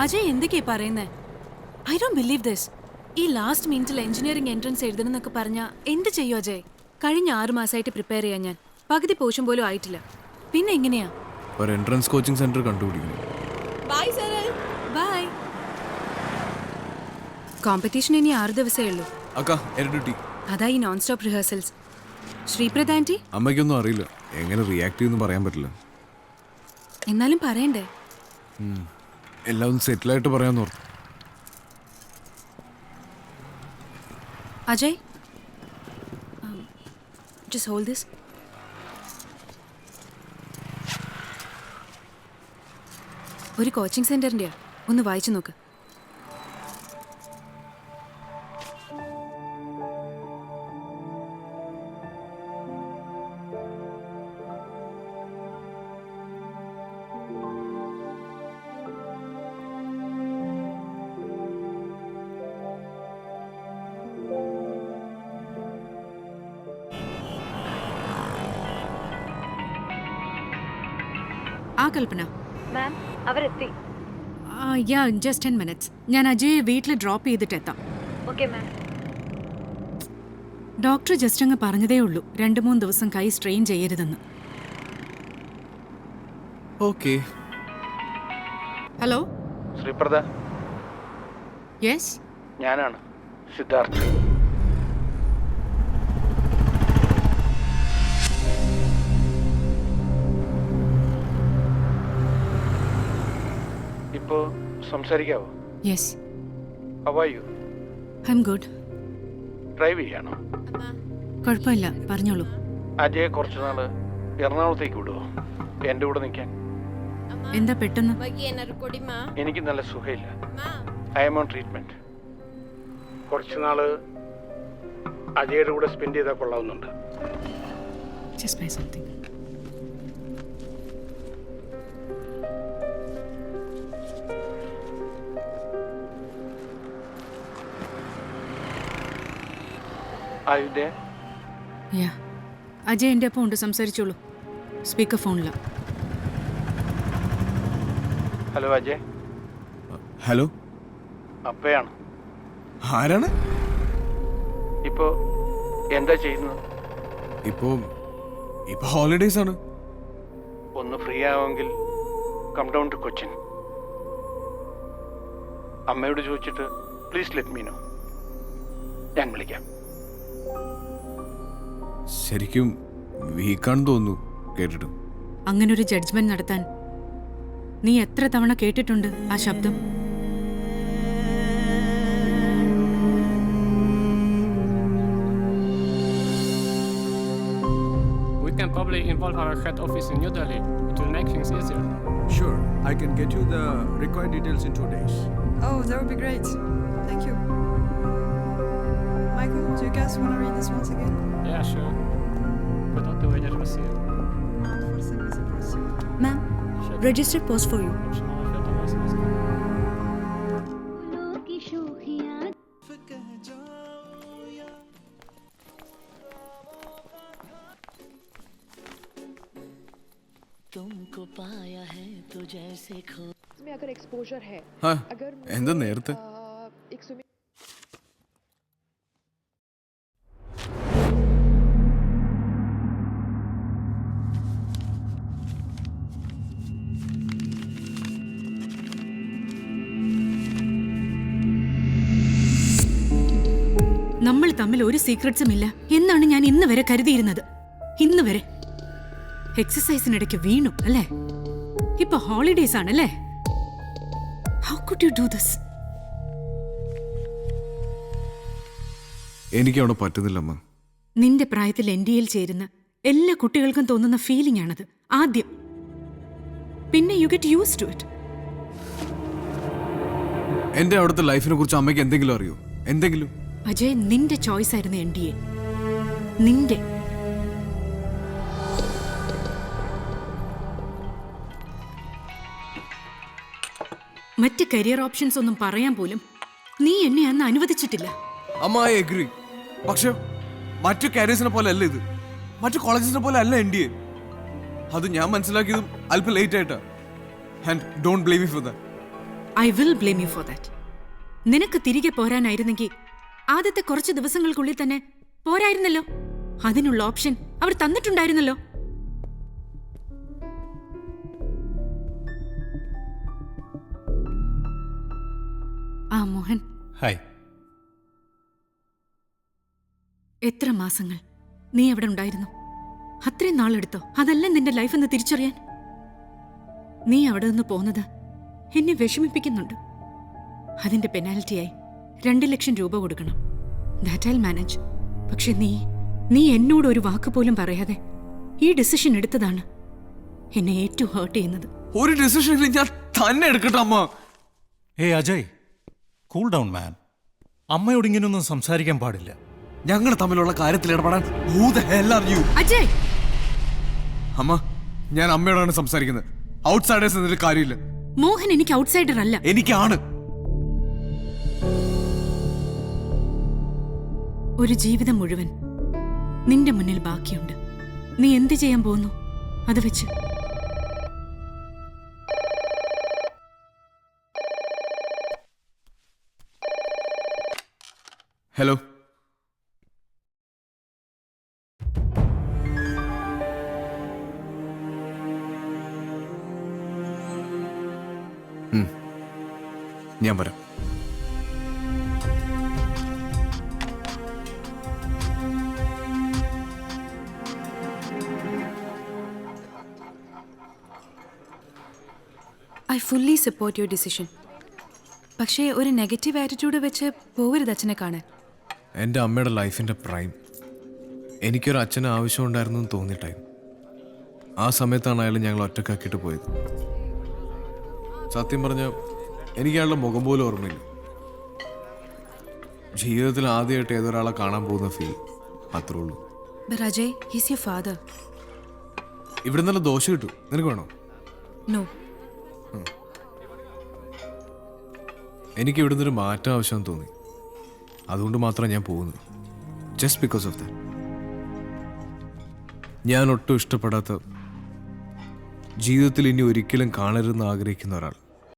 അജയ് എന്തൊക്കെയാ പറയുന്നേ? I don't believe this. ഈ ലാസ്റ്റ് മിനിറ്റിൽ എഞ്ചിനീയറിംഗ് എൻട്രൻസ് എഴുതണമെന്നൊക്കെ പറഞ്ഞാ എന്ത് ചെയ്യും അജയ്? കഴിഞ്ഞ 6 മാസമായിട്ട് പ്രിപ്പയർ ചെയ്യാൻ ഞാൻ പകുതി പോഷൻ പോലും ആയിട്ടില്ല. പിന്നെ എങ്ങനെയാ? ഒരു എൻട്രൻസ് കോച്ചിങ് സെന്റർ കണ്ടുപിടിക്കുന്നു. ബൈ സരൽ. ബൈ. കോമ്പറ്റീഷൻ ഇനി 6 ദിവസമേ ഉള്ളൂ. അതാ ഈ നോൺ സ്റ്റോപ്പ് റിഹേഴ്സൽസ്. ശ്രീപ്രദ ആന്റി അമ്മയ്ക്കൊന്നും അറിയില്ല, എങ്ങനെ റിയാക്ട് ചെയ്യുമെന്ന് പറയാൻ പറ്റില്ല. എന്നാലും പറയണ്ടേ? എല്ലാം സെറ്റിലായിട്ട് പറയാന്ന് ഓർത്തു. Ajay, just hold this. ഒരു കോച്ചിങ് സെന്ററിന്റെയാ, ഒന്ന് വായിച്ചു നോക്ക്. ആ കൽപ്പന മാം, അവരെത്തി. യാ, ജസ്റ്റ് 10 minutes. ഞാൻ അജയ് വീട്ടിൽ ഡ്രോപ്പ് ചെയ്തിട്ടെത്താം. Okay ma'am. ഡോക്ടർ ജസ്റ്റ് അങ്ങ് പറഞ്ഞതേ ഉള്ളൂ 2-3 ദിവസം കൈ സ്ട്രെയിൻ ചെയ്യരുതെന്ന്. ഓക്കെ. ഹലോ ശ്രീപ്രദ, യെസ്, ഞാനാണ് സിദ്ധാർത്ഥ്. ഇപ്പോ സംസാരിക്കാവോ? Yes. How are you? I am good. Drive ചെയ്യാണോ? കുഴപ്പമില്ല, പറഞ്ഞോളൂ. അജയെ കുറച്ചുനാള് എറണാകുളത്തേക്ക് വിടുവോ, എൻ്റെ കൂടെ നിൽക്കാൻ? എന്താ പെട്ടെന്ന്? എനിക്ക് നല്ല സുഖമില്ല. I am on treatment. കുറച്ചുനാള് അജയുടെ കൂടെ സ്പെൻഡ് ചെയ്താൽ കൊള്ളാവുന്നുണ്ട്. Just buy something. Are you there? യാ, അജയ് എൻ്റെ ഒപ്പം ഉണ്ട്, സംസാരിച്ചോളൂ. സ്പീക്കർ ഫോണില. ഹലോ അജയ്. ഹലോ, അപ്പയാണ്. ആരാണ്? ഇപ്പോ എന്താ ചെയ്യുന്നത്? ഇപ്പോ ഹോളിഡേയ്സ് ആണ്. ഒന്ന് ഫ്രീ ആവുമെങ്കിൽ കം ഡൗൺ ടു കൊച്ചിൻ. അമ്മയോട് ചോദിച്ചിട്ട് പ്ലീസ് ലെറ്റ് മീ നോ. ഞാൻ വിളിക്കാം. ശരിക്കും വീക്കാണെന്ന് തോന്നുന്നു കേട്ടിട്ട്. അങ്ങനൊരു ജഡ്ജ്മെന്റ് നടത്താൻ നീ എത്ര തവണ കേട്ടിട്ടുണ്ട് ആ ശബ്ദം? We can probably involve our head office in New Delhi. It will make things easier. Sure, I can get you the required details in 2 days. Oh, that would be great. Thank you. Michael, do you guys want to read this once again? Yeah, sure. Without the way that was here. Forse mi surprise you. Ma'am, registered post for you. तुमको पाया है तो जैसे खो इसमें अगर exposure है, अगर എന്താ നേരത്തെ? एक स्विमिंग നമ്മൾ തമ്മിൽ ഒരു സീക്രട്സും ഇല്ല എന്നാണ് ഞാൻ ഇന്ന് വരെ കരുതിയിരുന്നത്. ഇന്ന് വരെ എക്സസൈസിനിടയ്ക്ക് വീണു അല്ലേ? ഇപ്പൊ ഹോളിഡേയ്സ് ആണല്ലേ? How could you do this? എനിക്ക് അവിടെ പറ്റുന്നില്ല അമ്മ. നിന്റെ പ്രായത്തിൽ NDAൽ ചേരുന്ന എല്ലാ കുട്ടികൾക്കും തോന്നുന്ന ഫീലിംഗ് ആണത് ആദ്യം. പിന്നെ you get used to it. എന്റെ അവിടുത്തെ ലൈഫിനെ കുറിച്ച് അമ്മയ്ക്ക് എന്തെങ്കിലും അറിയോ? എന്തെങ്കിലും? അജയ്, നിന്റെ ചോയ്സ് ആയിരുന്നു NDA. നിന്റെ. മറ്റ് കരിയർ ഓപ്ഷൻസ് ഒന്നും പറയാൻ പോലും നീ എന്നെ അന്ന് അനുവദിച്ചിട്ടില്ല. അമ്മ, ഐ അഗ്രി. പക്ഷെ മറ്റു കാരിയേഴ്സിനെ പോലെ അല്ല ഇത്. മറ്റു കോളേജസിനെ പോലെ അല്ല NDA. അത് ഞാൻ മനസ്സിലാക്കിയതും അല്പം ലേറ്റ് ആയിട്ടാ. And don't blame me for that. I will blame you for that. നിനക്ക് തിരികെ പോരാനായിരുന്നെങ്കിൽ ആദ്യത്തെ കുറച്ച് ദിവസങ്ങൾക്കുള്ളിൽ തന്നെ പോരായിരുന്നല്ലോ. അതിനുള്ള ഓപ്ഷൻ അവർ തന്നിട്ടുണ്ടായിരുന്നല്ലോ. ആ മോഹൻ, ഹായ്. എത്ര മാസങ്ങൾ നീ അവിടെ ഉണ്ടായിരുന്നു? അത്രയും നാളെടുത്തോ അതല്ല നിന്റെ ലൈഫ് എന്ന് തിരിച്ചറിയാൻ? നീ അവിടെ നിന്ന് പോന്നത് എന്നെ വിഷമിപ്പിക്കുന്നുണ്ട്. അതിന്റെ പെനാൽറ്റിയായി 2 ലക്ഷം രൂപ കൊടുക്കണം. That I'll manage. പക്ഷെ നീ എന്നോട് ഒരു വാക്ക് പോലും പറയാതെ ഈ ഡിസിഷൻ എടുത്തതാണ് എന്നെ ഏറ്റവും ഹേർട്ട് ചെയ്യുന്നത്. ഒരു ഡിസിഷൻ ഞാൻ തന്നെ എടുക്കട്ടെ അമ്മ. ഏയ് അജയ്, കൂൾ ഡൗൺ മാൻ. അമ്മയോട് ഇങ്ങനെയൊന്നും സംസാരിക്കാൻ പാടില്ല. ഞങ്ങൾ തമ്മിലുള്ള കാര്യത്തിൽ ഇടപെടാൻ who the hell are you? Ajay, അമ്മ, ഞാൻ അമ്മയോടാണ് സംസാരിക്കുന്നത്. ഔട്ട്സൈഡേഴ്സ് എന്നൊരു കാര്യമില്ല. മോഹൻ എനിക്ക് ഔട്ട്സൈഡർ അല്ല. എനിക്കാണ്. ഒരു ജീവിതം മുഴുവൻ നിന്റെ മുന്നിൽ ബാക്കിയുണ്ട്. നീ എന്ത് ചെയ്യാൻ പോകുന്നു അത് വെച്ച്? ഹലോ. ഞാൻ വരാം. I fully support your decision. പക്ഷേ ഒരു നെഗറ്റീവ് ആറ്റിറ്റ്യൂഡ് വെച്ച് പോകരുത് അച്ഛനെ കാണാൻ. എൻ്റെ അമ്മയുടെ ലൈഫിൻ്റെ പ്രൈം. എനിക്കൊരു അച്ഛന് ആവശ്യമുണ്ടായിരുന്നു എന്ന് തോന്നിയ ടൈം. ആ സമയത്താണ് അയാൾ ഞങ്ങൾ ഒറ്റക്കാക്കിയിട്ട് പോയത്. സത്യം പറഞ്ഞാൽ എനിക്ക് അയാളുടെ മുഖം പോലും ഓർമ്മയില്ല. ജീവിതത്തിൽ ആദ്യമായിട്ട് ഏതൊരാളെ കാണാൻ പോകുന്ന ഫീൽ, അത്രേ ഉള്ളൂ. But Ajay, he's your father. ഇവിടെ നല്ല ദോശ കിട്ടും. നിനക്ക് വേണോ? No. എനിക്ക് ഇവിടുന്ന് ഒരു മാറ്റം ആവശ്യമെന്ന് തോന്നി. അതുകൊണ്ട് മാത്രം ഞാൻ പോകുന്നത്. Just because of that. ഞാൻ ഒട്ടും ഇഷ്ടപ്പെടാത്ത, ജീവിതത്തിൽ ഇനി ഒരിക്കലും കാണരുതെന്ന് ആഗ്രഹിക്കുന്ന ഒരാൾ